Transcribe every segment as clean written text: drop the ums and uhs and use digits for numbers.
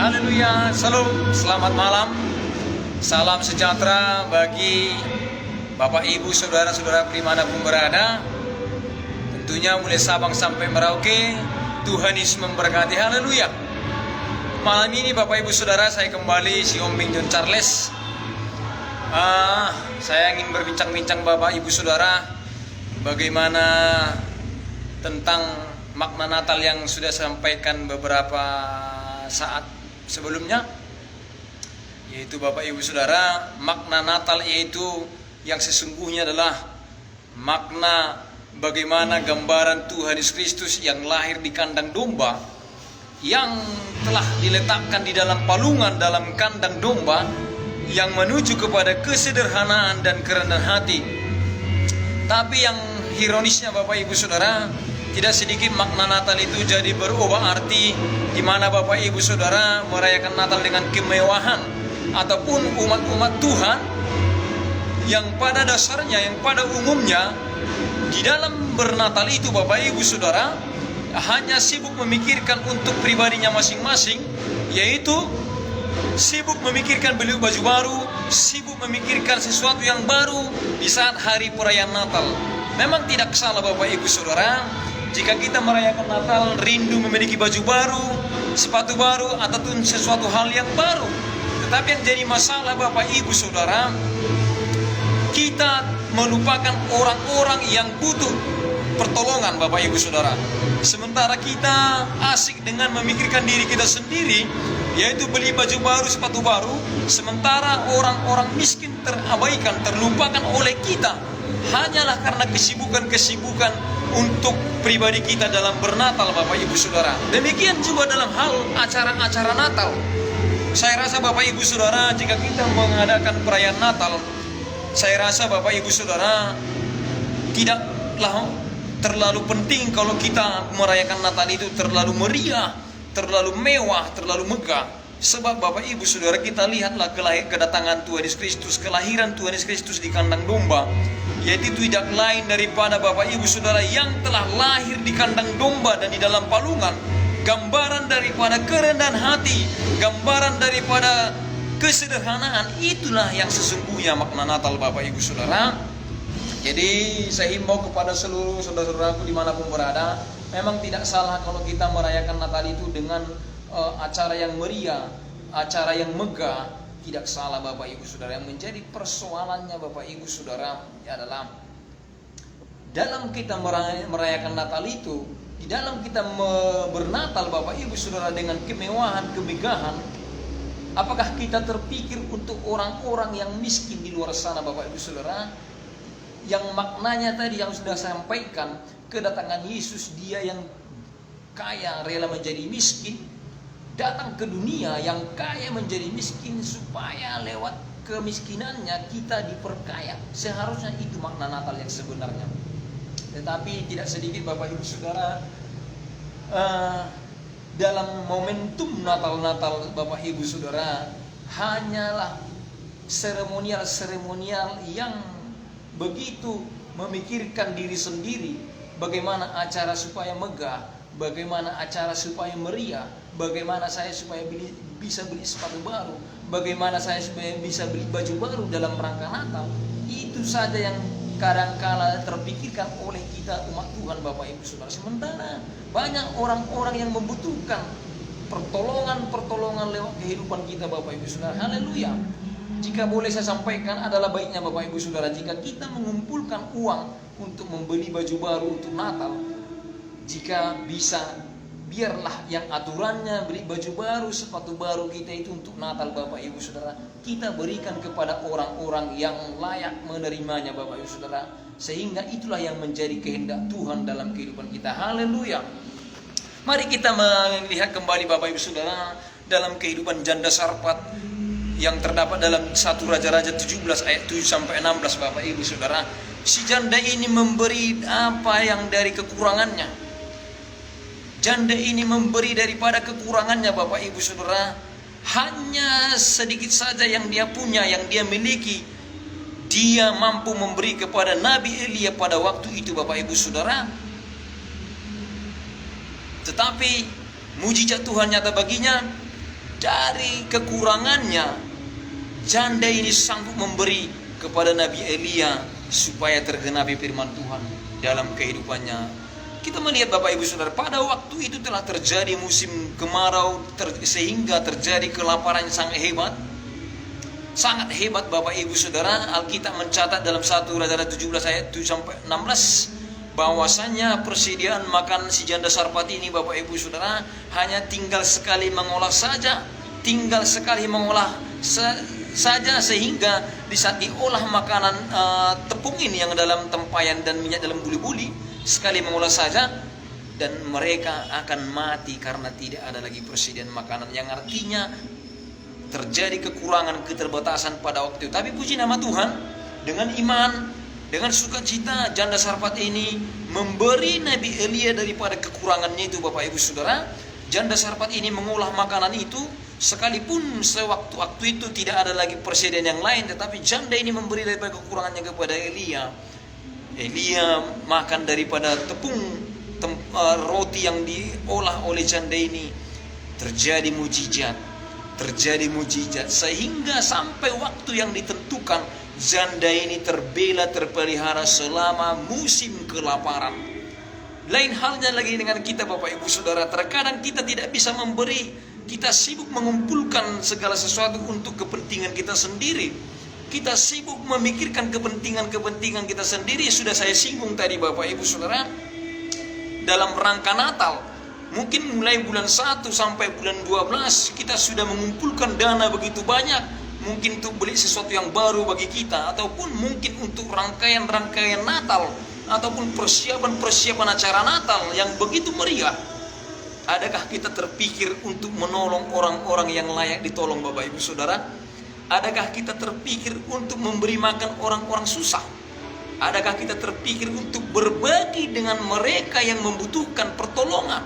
Haleluya, salam, selamat malam. Salam sejahtera bagi Bapak Ibu saudara-saudara dimanapun berada. Tentunya mulai Sabang sampai Merauke, Tuhan Yesus memberkati. Haleluya. Malam ini Bapak Ibu saudara, saya kembali si Om Bing John Charles. Saya ingin berbincang-bincang Bapak Ibu saudara, bagaimana tentang makna Natal yang sudah sampaikan beberapa saat sebelumnya, yaitu Bapak Ibu saudara, makna Natal yaitu yang sesungguhnya adalah makna bagaimana gambaran Tuhan Yesus Kristus yang lahir di kandang domba, yang telah diletakkan di dalam palungan dalam kandang domba, yang menuju kepada kesederhanaan dan kerendahan hati. Tapi yang ironisnya Bapak Ibu saudara, tidak sedikit makna Natal itu jadi berubah arti, di mana Bapak Ibu saudara merayakan Natal dengan kemewahan, ataupun umat-umat Tuhan yang pada dasarnya, yang pada umumnya di dalam bernatal itu Bapak Ibu saudara hanya sibuk memikirkan untuk pribadinya masing-masing, yaitu sibuk memikirkan beli baju baru, sibuk memikirkan sesuatu yang baru di saat hari perayaan Natal. Memang tidak salah Bapak Ibu saudara jika kita merayakan Natal rindu memiliki baju baru, sepatu baru, ataupun sesuatu hal yang baru. Tetapi yang jadi masalah Bapak Ibu saudara, kita melupakan orang-orang yang butuh pertolongan Bapak Ibu saudara. Sementara kita asik dengan memikirkan diri kita sendiri, yaitu beli baju baru, sepatu baru, sementara orang-orang miskin terabaikan, terlupakan oleh kita, hanyalah karena kesibukan-kesibukan untuk pribadi kita dalam bernatal Bapak Ibu saudara. Demikian juga dalam hal acara-acara Natal. Saya rasa Bapak Ibu saudara, jika kita mengadakan perayaan Natal, saya rasa Bapak Ibu saudara tidaklah terlalu penting kalau kita merayakan Natal itu terlalu meriah, terlalu mewah, terlalu megah. Sebab Bapak Ibu saudara, kita lihatlah kedatangan Tuhan Yesus Kristus, kelahiran Tuhan Yesus Kristus di kandang domba, yaitu tidak lain daripada Bapak Ibu saudara yang telah lahir di kandang domba dan di dalam palungan. Gambaran daripada kerendahan hati, gambaran daripada kesederhanaan, itulah yang sesungguhnya makna Natal Bapak Ibu saudara. Jadi saya himbau kepada seluruh saudara-saudaraku dimanapun berada, memang tidak salah kalau kita merayakan Natal itu dengan acara yang meriah, acara yang megah, tidak salah Bapak Ibu saudara. Yang menjadi persoalannya Bapak Ibu saudara adalah dalam kita merayakan Natal itu, di dalam kita bernatal Bapak Ibu saudara dengan kemewahan, kemegahan, apakah kita terpikir untuk orang-orang yang miskin di luar sana Bapak Ibu saudara, yang maknanya tadi yang sudah saya sampaikan, kedatangan Yesus, dia yang kaya rela menjadi miskin, datang ke dunia yang kaya menjadi miskin supaya lewat kemiskinannya kita diperkaya. Seharusnya itu makna Natal yang sebenarnya. Tetapi tidak sedikit Bapak Ibu saudara dalam momentum Natal-Natal Bapak Ibu saudara hanyalah seremonial yang begitu memikirkan diri sendiri, bagaimana acara supaya megah, bagaimana acara supaya meriah, bagaimana saya supaya bisa beli sepatu baru, bagaimana saya supaya bisa beli baju baru dalam rangka Natal. Itu saja yang kadang-kala terpikirkan oleh kita umat Tuhan Bapak Ibu saudara. Sementara banyak orang-orang yang membutuhkan pertolongan lewat kehidupan kita Bapak Ibu saudara. Haleluya. Jika boleh saya sampaikan, adalah baiknya Bapak Ibu saudara jika kita mengumpulkan uang untuk membeli baju baru untuk Natal, jika bisa biarlah yang aturannya beli baju baru, sepatu baru kita itu untuk Natal Bapak Ibu saudara, kita berikan kepada orang-orang yang layak menerimanya Bapak Ibu saudara, sehingga itulah yang menjadi kehendak Tuhan dalam kehidupan kita. Haleluya. Mari kita melihat kembali Bapak Ibu saudara dalam kehidupan janda Sarfat yang terdapat dalam 1 Raja-Raja 17 ayat 7 sampai 16 Bapak Ibu saudara. Si janda ini memberi apa yang dari kekurangannya. Janda ini memberi daripada kekurangannya Bapak Ibu saudara. Hanya sedikit saja yang dia punya, yang dia miliki, dia mampu memberi kepada Nabi Elia pada waktu itu Bapak Ibu saudara. Tetapi mujizat Tuhan nyata baginya, dari kekurangannya, janda ini sanggup memberi kepada Nabi Elia supaya tergenapi firman Tuhan dalam kehidupannya. Kita melihat Bapak Ibu Saudara, pada waktu itu telah terjadi musim kemarau, sehingga terjadi kelaparan yang sangat hebat. Sangat hebat Bapak Ibu Saudara. Alkitab mencatat dalam 1 Raja-Raja 17 ayat 7-16 bahwasanya persediaan makan si janda Sarfat ini Bapak Ibu Saudara hanya tinggal sekali mengolah saja. Tinggal sekali mengolah saja, sehingga di saat diolah makanan tepung ini yang dalam tempayan dan minyak dalam buli-buli, sekali mengolah saja dan mereka akan mati karena tidak ada lagi persediaan makanan, yang artinya terjadi kekurangan, keterbatasan pada waktu itu. Tapi puji nama Tuhan, dengan iman, dengan sukacita, janda Sarfat ini memberi Nabi Elia daripada kekurangannya itu Bapak Ibu Saudara. Janda Sarfat ini mengolah makanan itu, sekalipun sewaktu-waktu itu tidak ada lagi persediaan yang lain, tetapi janda ini memberi daripada kekurangannya kepada Elia. Elia makan daripada tepung roti yang diolah oleh janda ini. Terjadi mujizat, sehingga sampai waktu yang ditentukan janda ini terbela, terpelihara selama musim kelaparan. Lain halnya lagi dengan kita Bapak Ibu Saudara. Terkadang kita tidak bisa memberi, kita sibuk mengumpulkan segala sesuatu untuk kepentingan kita sendiri. Kita sibuk memikirkan kepentingan kita sendiri. Sudah saya singgung tadi Bapak Ibu Saudara, dalam rangka Natal, mungkin mulai bulan 1 sampai bulan 12 kita sudah mengumpulkan dana begitu banyak, mungkin untuk beli sesuatu yang baru bagi kita, ataupun mungkin untuk rangkaian-rangkaian Natal, ataupun persiapan acara Natal yang begitu meriah. Adakah kita terpikir untuk menolong orang-orang yang layak ditolong Bapak Ibu Saudara? Adakah kita terpikir untuk memberi makan orang-orang susah? Adakah kita terpikir untuk berbagi dengan mereka yang membutuhkan pertolongan?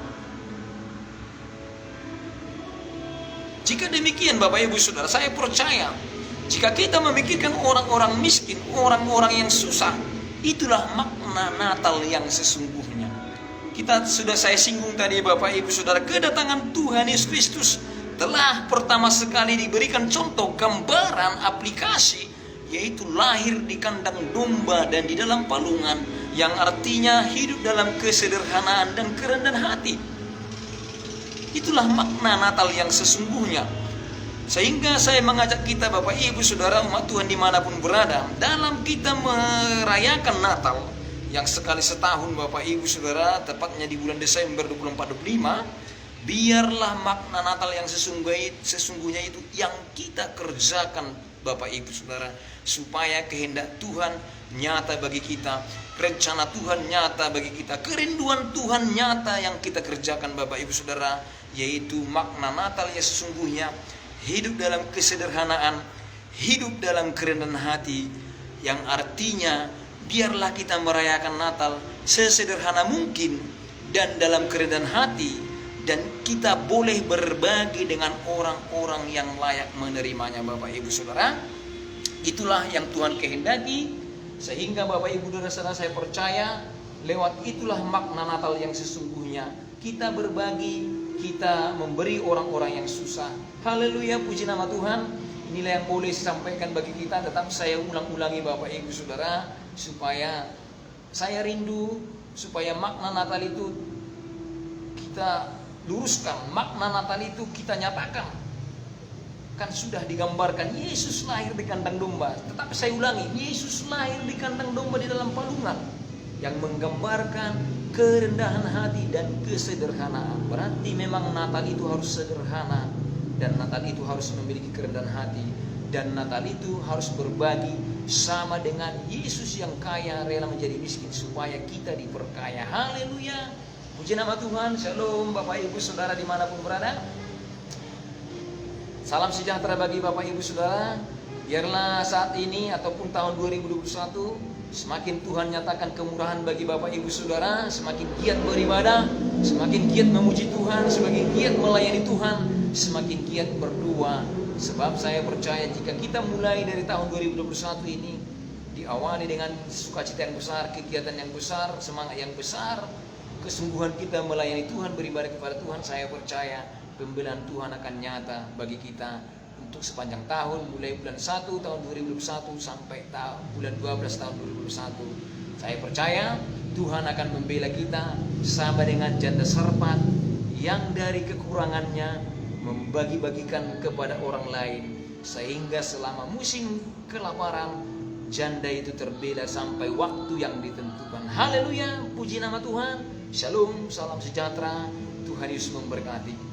Jika demikian Bapak Ibu Saudara, saya percaya jika kita memikirkan orang-orang miskin, orang-orang yang susah, itulah makna Natal yang sesungguhnya. Saya singgung tadi Bapak Ibu Saudara, kedatangan Tuhan Yesus Kristus telah pertama sekali diberikan contoh gambaran aplikasi, yaitu lahir di kandang domba dan di dalam palungan, yang artinya hidup dalam kesederhanaan dan kerendahan hati. Itulah makna Natal yang sesungguhnya. Sehingga saya mengajak kita Bapak Ibu Saudara umat Tuhan dimanapun berada, dalam kita merayakan Natal yang sekali setahun Bapak Ibu Saudara, tepatnya di bulan Desember 24-25, biarlah makna Natal yang sesungguhnya itu yang kita kerjakan Bapak Ibu Saudara, supaya kehendak Tuhan nyata bagi kita, rencana Tuhan nyata bagi kita, kerinduan Tuhan nyata yang kita kerjakan Bapak Ibu Saudara, yaitu makna Natal yang sesungguhnya hidup dalam kesederhanaan, hidup dalam kerendahan hati, yang artinya biarlah kita merayakan Natal sesederhana mungkin dan dalam kerendahan hati, dan kita boleh berbagi dengan orang-orang yang layak menerimanya Bapak Ibu Saudara. Itulah yang Tuhan kehendaki, sehingga Bapak Ibu Saudara, saya percaya lewat itulah makna Natal yang sesungguhnya. Kita berbagi, kita memberi orang-orang yang susah. Haleluya, puji nama Tuhan. Inilah yang boleh disampaikan bagi kita. Tetap saya ulang-ulangi Bapak Ibu Saudara, supaya saya rindu, supaya makna Natal itu kita luruskan, makna Natal itu kita nyatakan. Kan sudah digambarkan Yesus lahir di kandang domba. Tetapi saya ulangi, Yesus lahir di kandang domba di dalam palungan, yang menggambarkan kerendahan hati dan kesederhanaan. Berarti memang Natal itu harus sederhana, dan Natal itu harus memiliki kerendahan hati, dan Natal itu harus berbagi, sama dengan Yesus yang kaya rela menjadi miskin supaya kita diperkaya. Haleluya, puji nama Tuhan. Shalom Bapak Ibu Saudara dimanapun berada. Salam sejahtera bagi Bapak Ibu Saudara. Biarlah saat ini ataupun tahun 2021 semakin Tuhan nyatakan kemurahan bagi Bapak Ibu Saudara, semakin giat beribadah, semakin giat memuji Tuhan, semakin giat melayani Tuhan, semakin giat berdoa. Sebab saya percaya jika kita mulai dari tahun 2021 ini diawali dengan sukacita yang besar, kegiatan yang besar, semangat yang besar, kesungguhan kita melayani Tuhan, beribadah kepada Tuhan, saya percaya pembelaan Tuhan akan nyata bagi kita untuk sepanjang tahun, mulai bulan 1 tahun 2021 sampai bulan 12 tahun 2021. Saya percaya Tuhan akan membela kita sama dengan janda serpat yang dari kekurangannya membagi-bagikan kepada orang lain, sehingga selama musim kelaparan janda itu terbela sampai waktu yang ditentukan. Haleluya, puji nama Tuhan. Shalom, salam sejahtera. Tuhan Yesus memberkati.